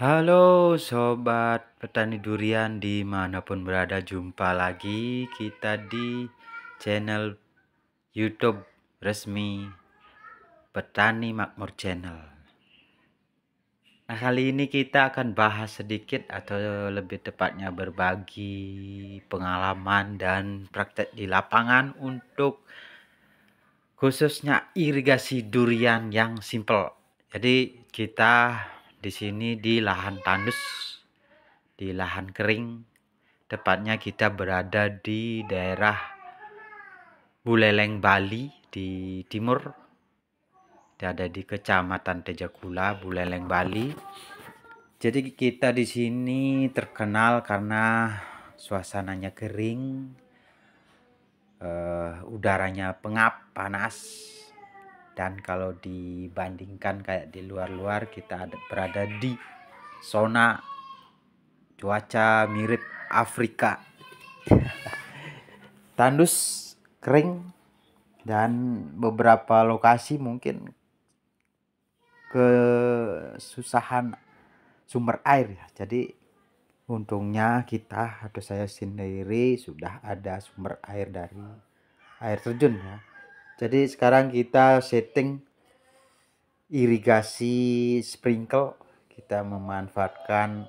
Halo sobat petani durian dimanapun berada, jumpa lagi kita di channel YouTube resmi Petani Makmur Channel. Nah, kali ini kita akan bahas sedikit atau lebih tepatnya berbagi pengalaman dan praktek di lapangan untuk khususnya irigasi durian yang simple. Jadi kita di sini di lahan tandus, di lahan kering. Tepatnya kita berada di daerah Buleleng, Bali, di timur. Ada di Kecamatan Tejakula, Buleleng, Bali. Jadi kita di sini terkenal karena suasananya kering, udaranya pengap, panas. Dan kalau dibandingkan kayak di luar-luar, kita berada di zona cuaca mirip Afrika. Tandus, kering, dan beberapa lokasi mungkin kesusahan sumber air ya. Jadi untungnya kita atau saya sendiri sudah ada sumber air dari air terjun ya. Jadi sekarang kita setting irigasi sprinkle. Kita memanfaatkan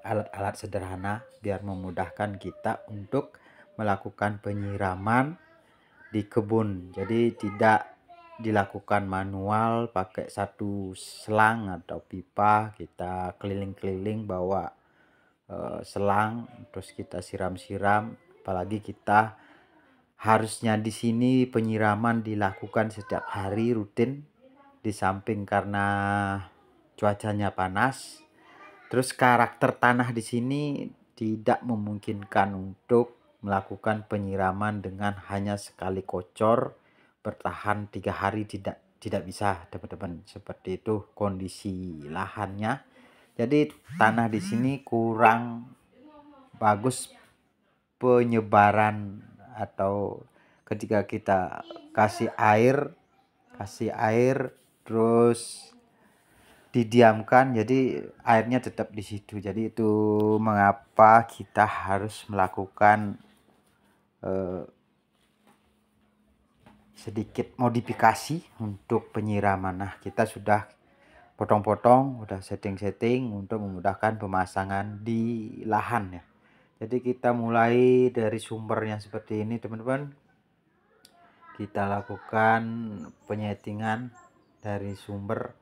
alat-alat sederhana biar memudahkan kita untuk melakukan penyiraman di kebun. Jadi tidak dilakukan manual pakai satu selang atau pipa, kita keliling-keliling bawa selang terus kita siram-siram. Apalagi kita harusnya di sini penyiraman dilakukan setiap hari rutin, di samping karena cuacanya panas. Terus karakter tanah di sini tidak memungkinkan untuk melakukan penyiraman dengan hanya sekali kocor bertahan 3 hari, tidak bisa teman-teman. Seperti itu kondisi lahannya. Jadi tanah di sini kurang bagus penyebaran, atau ketika kita kasih air terus didiamkan, jadi airnya tetap di situ. Jadi itu mengapa kita harus melakukan sedikit modifikasi untuk penyiraman. Nah, kita sudah potong-potong, udah setting-setting untuk memudahkan pemasangan di lahan ya. Jadi kita mulai dari sumbernya seperti ini teman-teman. Kita lakukan penyetingan dari sumber.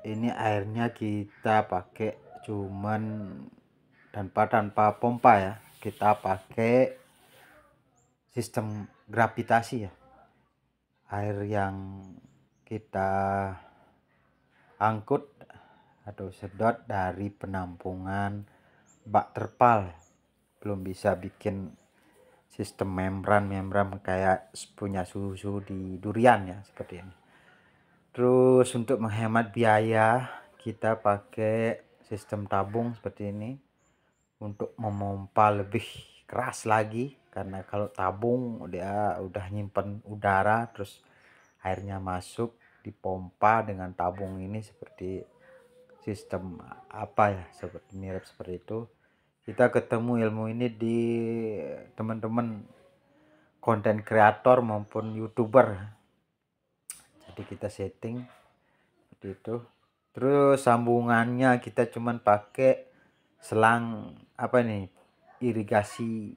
Ini airnya kita pakai cuman tanpa pompa ya. Kita pakai sistem gravitasi ya. Air yang kita angkut atau sedot dari penampungan bak terpal. Belum bisa bikin sistem membran kayak punya susu di durian ya, seperti ini. Terus untuk menghemat biaya, kita pakai sistem tabung seperti ini untuk memompa lebih keras lagi, karena kalau tabung dia udah nyimpen udara, terus airnya masuk dipompa dengan tabung ini seperti sistem apa ya, seperti mirip seperti itu. Kita ketemu ilmu ini di teman-teman konten kreator maupun YouTuber. Jadi kita setting seperti itu. Terus sambungannya kita cuman pakai selang apa nih, irigasi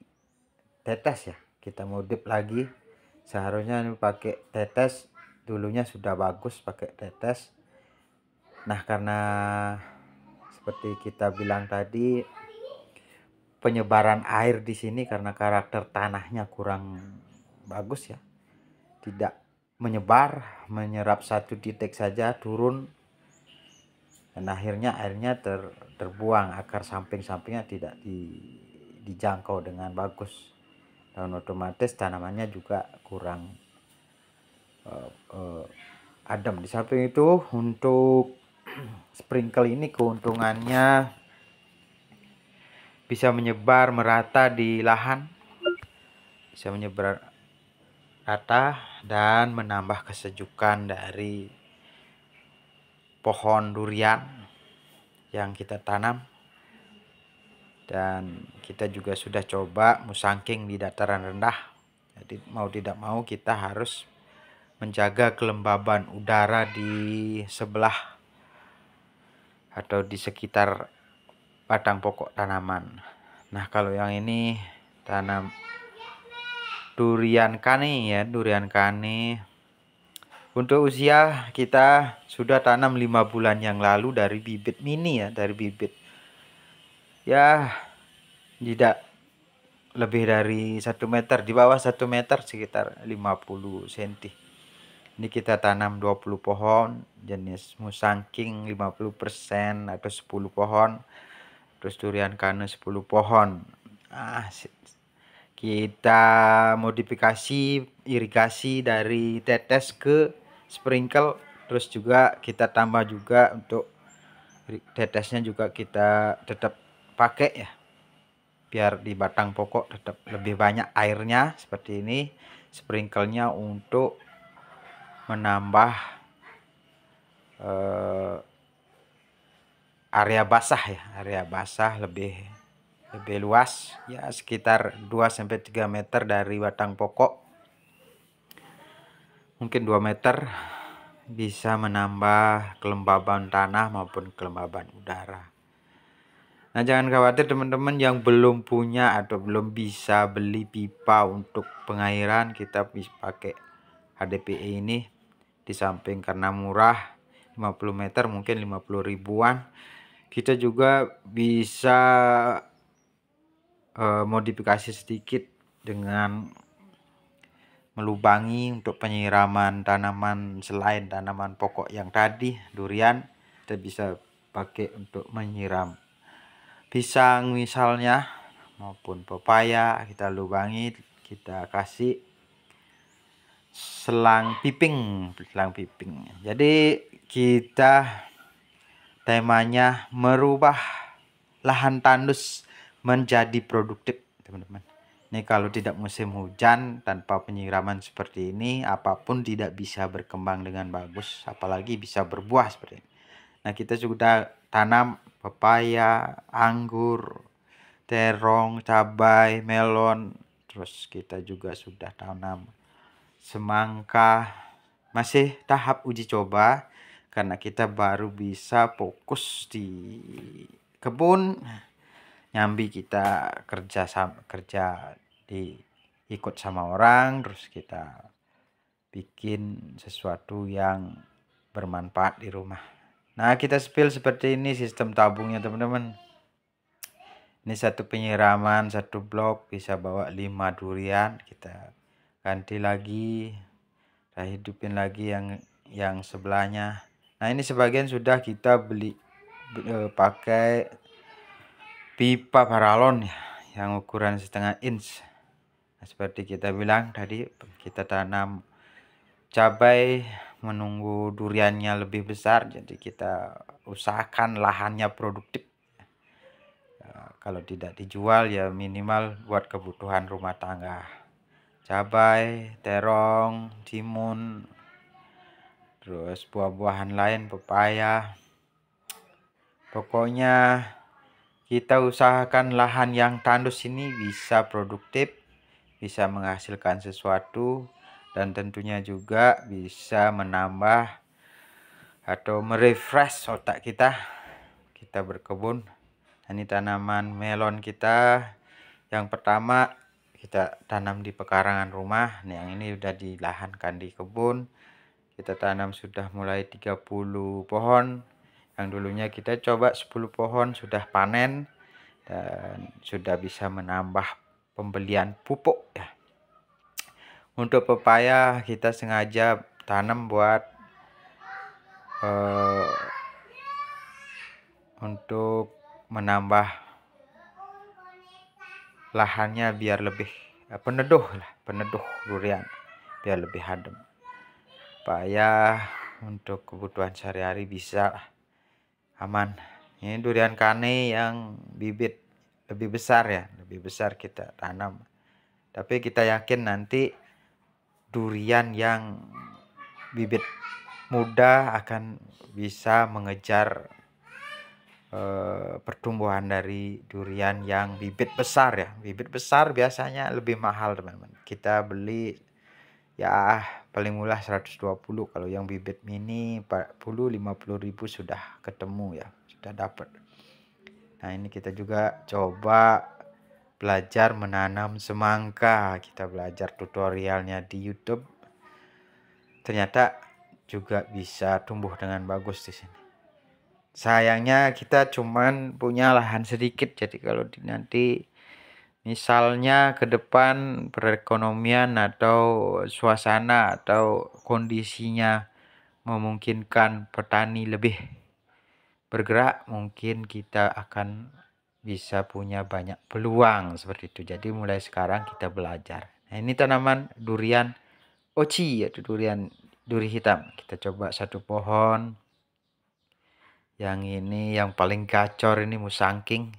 tetes ya. Kita modif lagi, seharusnya ini pakai tetes, dulunya sudah bagus pakai tetes. Nah, karena seperti kita bilang tadi, penyebaran air di sini karena karakter tanahnya kurang bagus ya, tidak menyebar, menyerap satu titik saja turun, dan akhirnya airnya terbuang, akar samping-sampingnya tidak dijangkau dengan bagus, dan otomatis tanamannya juga kurang adem. Di samping itu, untuk sprinkle ini keuntungannya bisa menyebar merata di lahan, bisa menyebar rata dan menambah kesejukan dari pohon durian. yang kita tanam. Dan kita juga sudah coba musangking di dataran rendah. Jadi mau tidak mau kita harus menjaga kelembaban udara di sebelah atau di sekitar batang pokok tanaman. Nah, kalau yang ini tanam durian kane ya, durian kane. Untuk usia kita sudah tanam 5 bulan yang lalu dari bibit mini ya, dari bibit ya tidak lebih dari 1 meter, di bawah 1 meter sekitar 50 cm. Ini kita tanam 20 pohon jenis musangking 50% atau 10 pohon. Terus durian kane 10 pohon. Kita modifikasi irigasi dari tetes ke sprinkle. Terus juga kita tambah juga untuk tetesnya juga kita tetap pakai ya, biar di batang pokok tetap lebih banyak airnya seperti ini. Sprinklenya untuk menambah area basah ya, area basah lebih luas ya, sekitar 2-3 meter dari batang pokok, mungkin 2 meter, bisa menambah kelembaban tanah maupun kelembaban udara. Nah, jangan khawatir teman-teman yang belum punya atau belum bisa beli pipa untuk pengairan. Kita bisa pakai HDPE ini, di samping karena murah 50 meter mungkin 50 ribuan, kita juga bisa modifikasi sedikit dengan melubangi untuk penyiraman tanaman selain tanaman pokok yang tadi durian. Kita bisa pakai untuk menyiram pisang misalnya maupun pepaya. Kita lubangi, kita kasih selang piping. Jadi kita temanya merubah lahan tandus menjadi produktif, teman-teman. Ini kalau tidak musim hujan tanpa penyiraman seperti ini, apapun tidak bisa berkembang dengan bagus, apalagi bisa berbuah seperti ini. Nah, kita sudah tanam pepaya, anggur, terong, cabai, melon. Terus kita juga sudah tanam semangka. Masih tahap uji coba karena kita baru bisa fokus di kebun. Nyambi kita kerja ikut sama orang, terus kita bikin sesuatu yang bermanfaat di rumah. Nah, kita spill seperti ini sistem tabungnya, teman-teman. Ini satu penyiraman, satu blok bisa bawa 5 durian. Kita ganti lagi, kita hidupin lagi yang sebelahnya. Nah, ini sebagian sudah kita beli pakai pipa paralon ya, yang ukuran 1/2 inch. Nah, seperti kita bilang tadi, kita tanam cabai menunggu duriannya lebih besar, jadi kita usahakan lahannya produktif. Kalau tidak dijual ya minimal buat kebutuhan rumah tangga. Cabai, terong, timun, terus buah-buahan lain, pepaya. Pokoknya kita usahakan lahan yang tandus ini bisa produktif, bisa menghasilkan sesuatu, dan tentunya juga bisa menambah atau merefresh otak kita berkebun. Ini tanaman melon kita yang pertama kita tanam di pekarangan rumah. Yang ini udah dilahankan di kebun. Kita tanam sudah mulai 30 pohon. Yang dulunya kita coba 10 pohon sudah panen dan sudah bisa menambah pembelian pupuk ya. Untuk pepaya kita sengaja tanam buat untuk menambah lahannya biar lebih peneduh durian, biar lebih adem. Pepaya untuk kebutuhan sehari-hari bisa aman. Ini durian kane yang bibit lebih besar ya, lebih besar kita tanam. Tapi kita yakin nanti durian yang bibit muda akan bisa mengejar pertumbuhan dari durian yang bibit besar ya. Bibit besar biasanya lebih mahal teman-teman. Kita beli ya paling murah 120, kalau yang bibit mini 40-50 ribu sudah ketemu ya, sudah dapat. Nah ini kita juga coba belajar menanam semangka. Kita belajar tutorialnya di YouTube. Ternyata juga bisa tumbuh dengan bagus di sini. Sayangnya kita cuman punya lahan sedikit, jadi kalau nanti misalnya ke depan perekonomian atau suasana atau kondisinya memungkinkan petani lebih bergerak, mungkin kita akan bisa punya banyak peluang seperti itu. Jadi mulai sekarang kita belajar. Nah, ini tanaman durian oci, yaitu duri hitam. Kita coba satu pohon. Yang ini yang paling gacor ini musangking.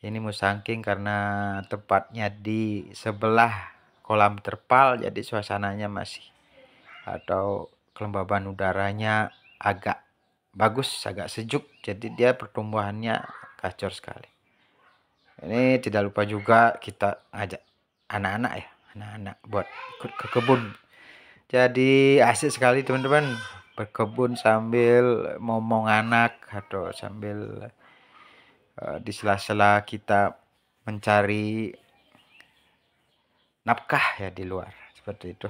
Ini musangking karena tepatnya di sebelah kolam terpal, jadi suasananya masih atau kelembaban udaranya agak bagus, agak sejuk, jadi dia pertumbuhannya gacor sekali. Ini tidak lupa juga kita ajak anak-anak ya, anak-anak buat ikut ke kebun. Jadi asik sekali teman-teman, berkebun sambil ngomong anak atau sambil di sela-sela kita mencari nafkah ya di luar, seperti itu.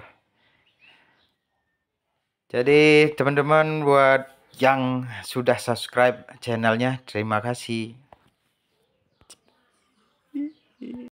Jadi teman-teman buat yang sudah subscribe channelnya, terima kasih.